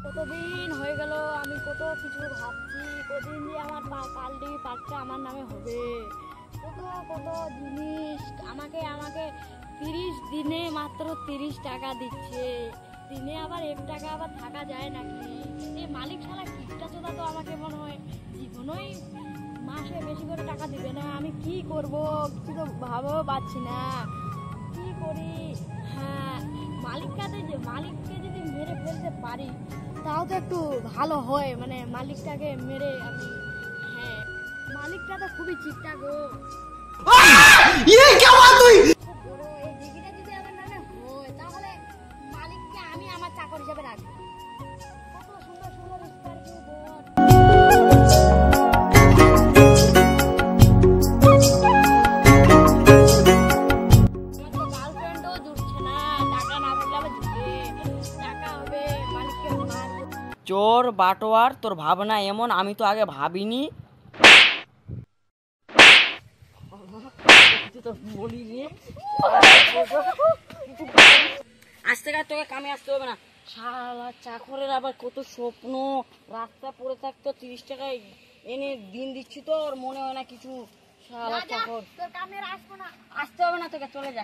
কতদিন হয়ে গেল, আমি কত কিছু ভাবছি, কতদিন দিয়ে আমার পাল্টি পাটটা আমার নামে হবে, কত কত জিনিস আমাকে আমাকে 30 দিনে মাত্র 30 টাকা দিচ্ছে, দিনে আবার 1 টাকা আবার থাকা যায় নাকি? এই মালিক শালা কিপটা চোদা তো আমাকে মনে হয় জীবনই মাসে বেশি করে টাকা দিবে না। আমি কি করব কিছু তো ভাবও পাচ্ছি না, কি করি? হ্যাঁ, মালিককে যদি মেরে ফেলতে পারি তাও তো একটু ভালো হয়, মানে মালিকটাকে মেরে আমি। হ্যাঁ, মালিকটা তো খুবই চিন্তা গো। খুব বড় এই ডিগ্রিটা যদি আমার নামে হয় তাহলে মালিককে আমি আমার চাকর হিসেবে রাখবো। কত সুন্দর সুন্দর স্করপিও বোট, গার্লফ্রেন্ডও জুটছে না, টাকা না থাকলে আবার জুটবে, টাকা হবে মালিককে মারবো। চোর বাটোয়ার, তোর ভাবনা এমন, আমি তো আগে ভাবিনি। আজ থেকে আর তোকে কামে আসতে হবে না। শালা চাকরের আবার কত স্বপ্ন, রাস্তা পড়ে থাকতো 30 টাকায় এনে দিন দিচ্ছি, তো ওর মনে হয় না কিছু। শালা চাকর, তোর কামের আসবো না। আসতে হবে না তোকে, চলে যা।